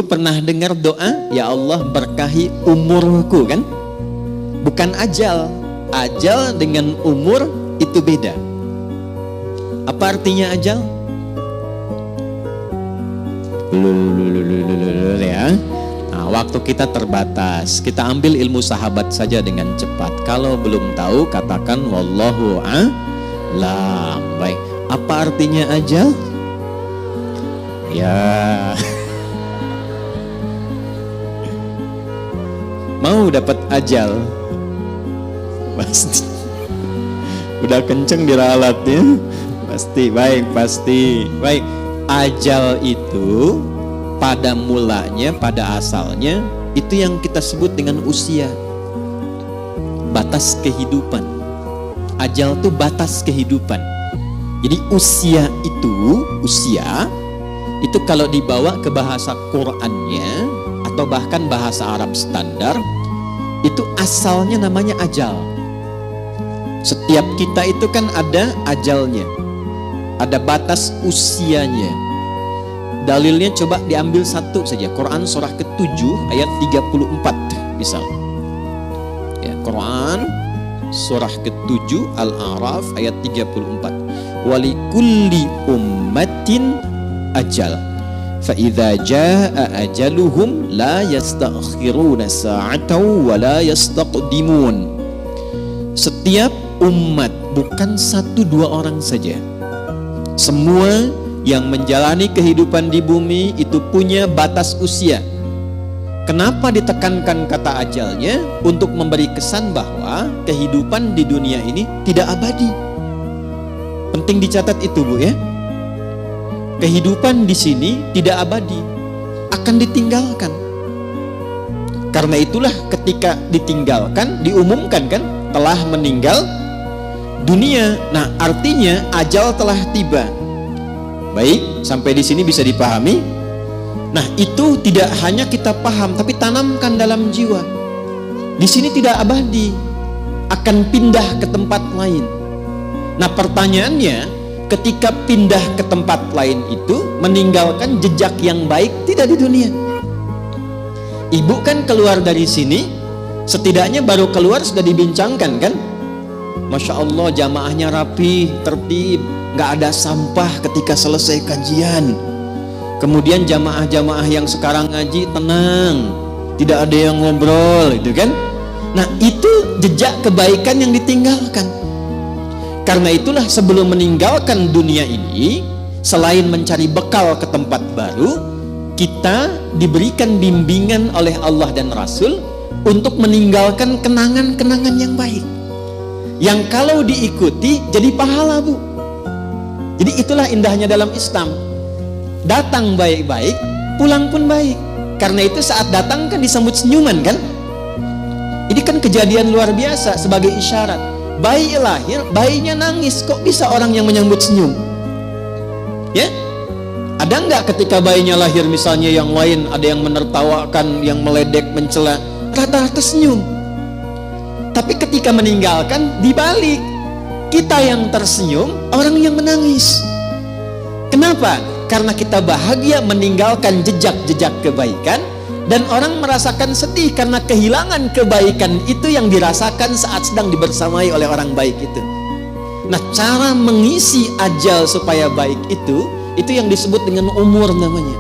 Ibu pernah dengar doa, ya Allah berkahi umurku kan? Bukan ajal. Ajal dengan umur itu beda. Apa artinya ajal? Ya. Nah, waktu kita terbatas. Kita ambil ilmu sahabat saja dengan cepat. Kalau belum tahu, katakan wallahu a'lam. Baik. Apa artinya ajal? Ya. Mau dapat ajal? Pasti. Udah kenceng diralatnya. Pasti. Baik, pasti. Baik. Ajal itu pada mulanya, pada asalnya itu yang kita sebut dengan usia, batas kehidupan. Ajal itu batas kehidupan. Jadi usia itu kalau dibawa ke bahasa Qur'annya atau bahkan bahasa Arab standar, itu asalnya namanya ajal. Setiap kita itu kan ada ajalnya, ada batas usianya. Dalilnya coba diambil satu saja, Quran surah ke-7 ayat 34 misal. Ya, Quran surah ke-7 Al-A'raf ayat 34. Walikulli ummatin ajal. Fa idza jaa ajaluhum la yastakhiruna sa'atan wa la yastaqdimun. Setiap umat, bukan satu dua orang saja. Semua yang menjalani kehidupan di bumi itu punya batas usia. Kenapa ditekankan kata ajalnya? Untuk memberi kesan bahwa kehidupan di dunia ini tidak abadi. Penting dicatat itu, Bu, ya. Kehidupan di sini tidak abadi, akan ditinggalkan. Karena itulah ketika ditinggalkan, diumumkan kan, telah meninggal dunia. Nah, artinya ajal telah tiba. Baik, sampai di sini bisa dipahami. Nah, itu tidak hanya kita paham, tapi tanamkan dalam jiwa. Di sini tidak abadi, akan pindah ke tempat lain. Nah, pertanyaannya, ketika pindah ke tempat lain itu meninggalkan jejak yang baik tidak di dunia. Ibu kan keluar dari sini, setidaknya baru keluar sudah dibincangkan kan? Masya Allah, jamaahnya rapi, tertib, gak ada sampah ketika selesai kajian. Kemudian jamaah-jamaah yang sekarang ngaji tenang, tidak ada yang ngobrol, itu kan? Nah, itu jejak kebaikan yang ditinggalkan. Karena itulah sebelum meninggalkan dunia ini, selain mencari bekal ke tempat baru, kita diberikan bimbingan oleh Allah dan Rasul untuk meninggalkan kenangan-kenangan yang baik, yang kalau diikuti jadi pahala, Bu. Jadi itulah indahnya dalam Islam. Datang baik-baik, pulang pun baik. Karena itu saat datang kan disambut senyuman kan? Ini kan kejadian luar biasa sebagai isyarat. Bayi lahir, bayinya nangis. Kok bisa orang yang menyambut senyum? Ya? Ada nggak ketika bayinya lahir misalnya yang lain, ada yang menertawakan, yang meledek, mencela, rata-rata senyum. Tapi ketika meninggalkan, dibalik. Kita yang tersenyum, orang yang menangis. Kenapa? Karena kita bahagia meninggalkan jejak-jejak kebaikan, dan orang merasakan sedih karena kehilangan kebaikan itu yang dirasakan saat sedang dibersamai oleh orang baik itu. Nah, cara mengisi ajal supaya baik itu yang disebut dengan umur namanya.